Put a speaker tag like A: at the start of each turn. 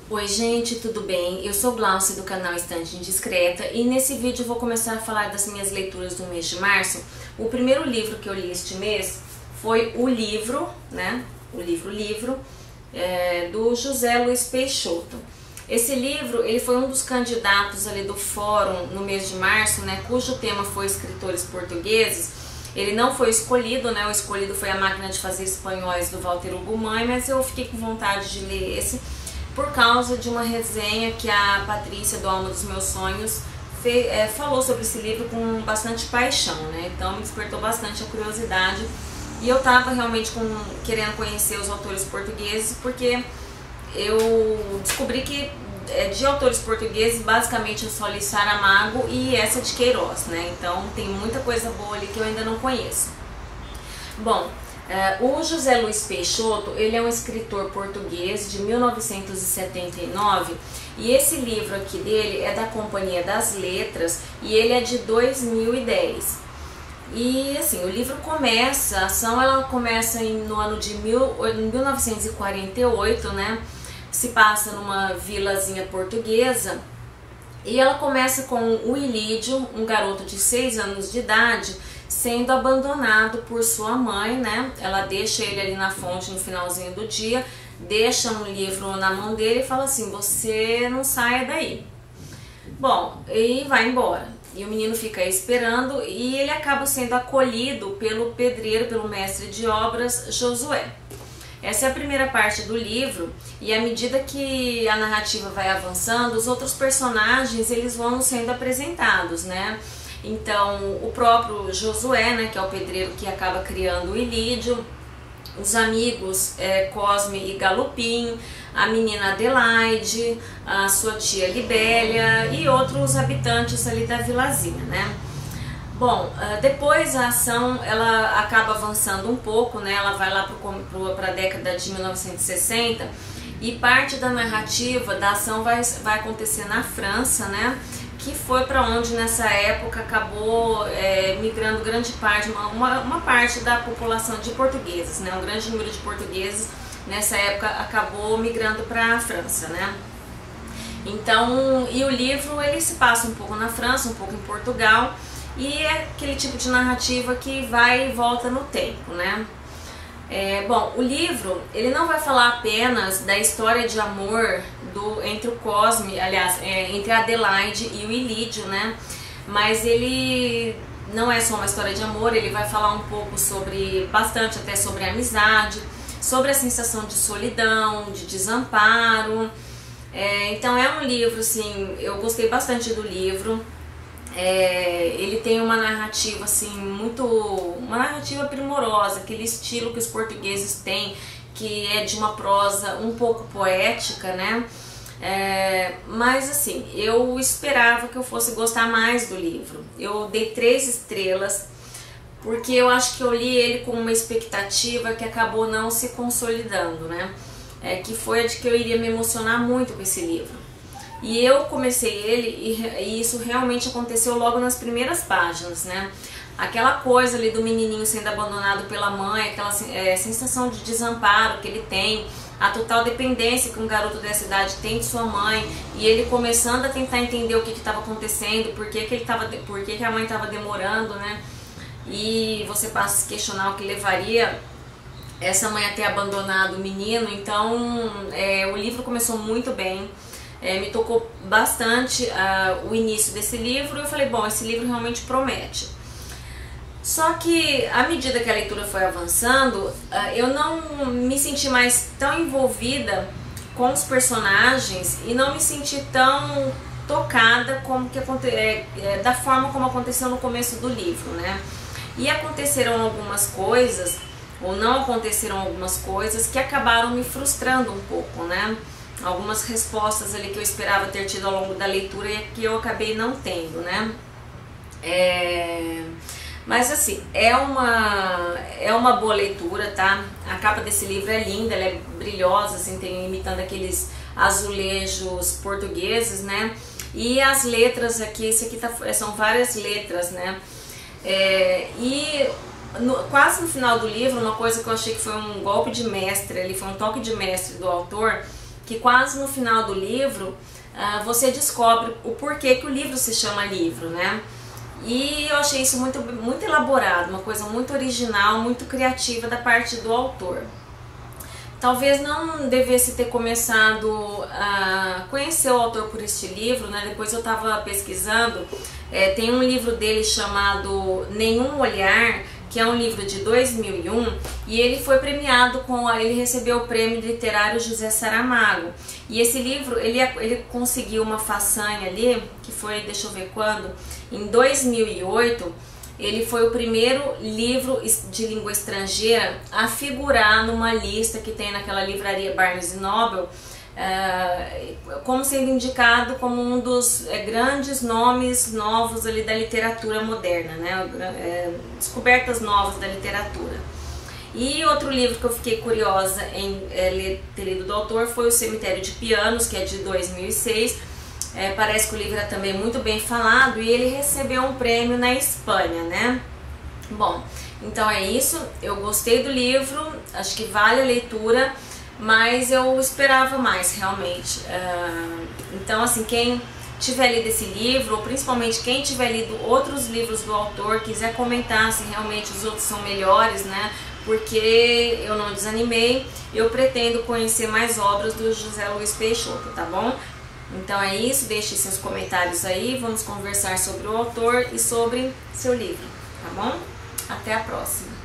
A: Oi gente, tudo bem? Eu sou Glaucia do canal Estante Indiscreta e nesse vídeo eu vou começar a falar das minhas leituras do mês de março. O primeiro livro que eu li este mês foi o livro, né? O livro do José Luiz Peixoto. Esse livro, ele foi um dos candidatos ali do fórum no mês de março, né? Cujo tema foi escritores portugueses. Ele não foi escolhido, né? O escolhido foi A Máquina de Fazer Espanhóis do Walter Hugo Mãe, mas eu fiquei com vontade de ler esse por causa de uma resenha que a Patrícia do Alma dos Meus Sonhos falou sobre esse livro com bastante paixão, né? Então me despertou bastante a curiosidade e eu tava realmente querendo conhecer os autores portugueses, porque eu descobri que de autores portugueses basicamente eu só li Saramago e essa de Queiroz, né? Então tem muita coisa boa ali que eu ainda não conheço. Bom, o José Luiz Peixoto, ele é um escritor português de 1979 e esse livro aqui dele é da Companhia das Letras e ele é de 2010. E assim, o livro começa, a ação ela começa no ano de 1948, né? Se passa numa vilazinha portuguesa e ela começa com o Ilídio, um garoto de 6 anos de idade, sendo abandonado por sua mãe, né? Ela deixa ele ali na fonte no finalzinho do dia, deixa um livro na mão dele e fala assim: você não saia daí. Bom, e vai embora. E o menino fica aí esperando e ele acaba sendo acolhido pelo pedreiro, pelo mestre de obras Josué. Essa é a primeira parte do livro e à medida que a narrativa vai avançando, os outros personagens eles vão sendo apresentados, né? Então, o próprio Josué, né, que é o pedreiro que acaba criando o Ilídio, os amigos Cosme e Galopim, a menina Adelaide, a sua tia Libélia e outros habitantes ali da vilazinha, né? Bom, depois a ação ela acaba avançando um pouco, né? Ela vai lá para a década de 1960 e parte da narrativa da ação vai acontecer na França, né? Que foi para onde nessa época acabou migrando grande parte, uma parte da população de portugueses, né? Um grande número de portugueses nessa época acabou migrando para a França, né? Então, e o livro ele se passa um pouco na França, um pouco em Portugal, e é aquele tipo de narrativa que vai e volta no tempo, né? Bom, o livro ele não vai falar apenas da história de amor entre o Cosme, aliás, entre a Adelaide e o Ilídio, né? Mas ele não é só uma história de amor, ele vai falar um pouco bastante até sobre a amizade, sobre a sensação de solidão, de desamparo. Então é um livro, assim, eu gostei bastante do livro. Ele tem uma narrativa assim uma narrativa primorosa, aquele estilo que os portugueses têm, que é de uma prosa um pouco poética, né? Mas assim, eu esperava que eu fosse gostar mais do livro. Eu dei 3 estrelas, porque eu acho que eu li ele com uma expectativa que acabou não se consolidando, né? Que foi a de que eu iria me emocionar muito com esse livro. E eu comecei ele e isso realmente aconteceu logo nas primeiras páginas, né? Aquela coisa ali do menininho sendo abandonado pela mãe, aquela sensação de desamparo que ele tem, a total dependência que um garoto dessa idade tem de sua mãe, e ele começando a tentar entender o que estava acontecendo, por que a mãe estava demorando, né? E você passa a se questionar o que levaria essa mãe a ter abandonado o menino. Então o livro começou muito bem. Me tocou bastante o início desse livro e eu falei, bom, esse livro realmente promete. Só que à medida que a leitura foi avançando, eu não me senti mais tão envolvida com os personagens e não me senti tão tocada da forma como aconteceu no começo do livro, né? E aconteceram algumas coisas, ou não aconteceram algumas coisas que acabaram me frustrando um pouco, né? Algumas respostas ali que eu esperava ter tido ao longo da leitura e que eu acabei não tendo, né? Mas assim, é uma boa leitura, tá? A capa desse livro é linda, ela é brilhosa, assim, imitando aqueles azulejos portugueses, né? E as letras aqui, esse aqui são várias letras, né? Quase no final do livro, uma coisa que eu achei que foi um golpe de mestre, foi um toque de mestre do autor, que quase no final do livro você descobre o porquê que o livro se chama livro, né? E eu achei isso muito elaborado, uma coisa muito original, muito criativa da parte do autor. Talvez não devesse ter começado a conhecer o autor por este livro, né? Depois eu estava pesquisando, tem um livro dele chamado Nenhum Olhar, que é um livro de 2001, e ele foi premiado ele recebeu o prêmio literário José Saramago. E esse livro, ele conseguiu uma façanha ali, que foi, deixa eu ver quando, em 2008, ele foi o primeiro livro de língua estrangeira a figurar numa lista que tem naquela livraria Barnes & Noble, como sendo indicado como um dos grandes nomes novos ali da literatura moderna, né? Descobertas novas da literatura. E outro livro que eu fiquei curiosa em ter lido do autor foi O Cemitério de Pianos, que é de 2006. Parece que o livro é também muito bem falado e ele recebeu um prêmio na Espanha, né? Bom, então é isso. Eu gostei do livro, acho que vale a leitura, mas eu esperava mais, realmente. Então, assim, quem tiver lido esse livro, ou principalmente quem tiver lido outros livros do autor, quiser comentar se realmente os outros são melhores, né? Porque eu não desanimei, eu pretendo conhecer mais obras do José Luiz Peixoto, tá bom? Então é isso, deixe seus comentários aí, vamos conversar sobre o autor e sobre seu livro, tá bom? Até a próxima!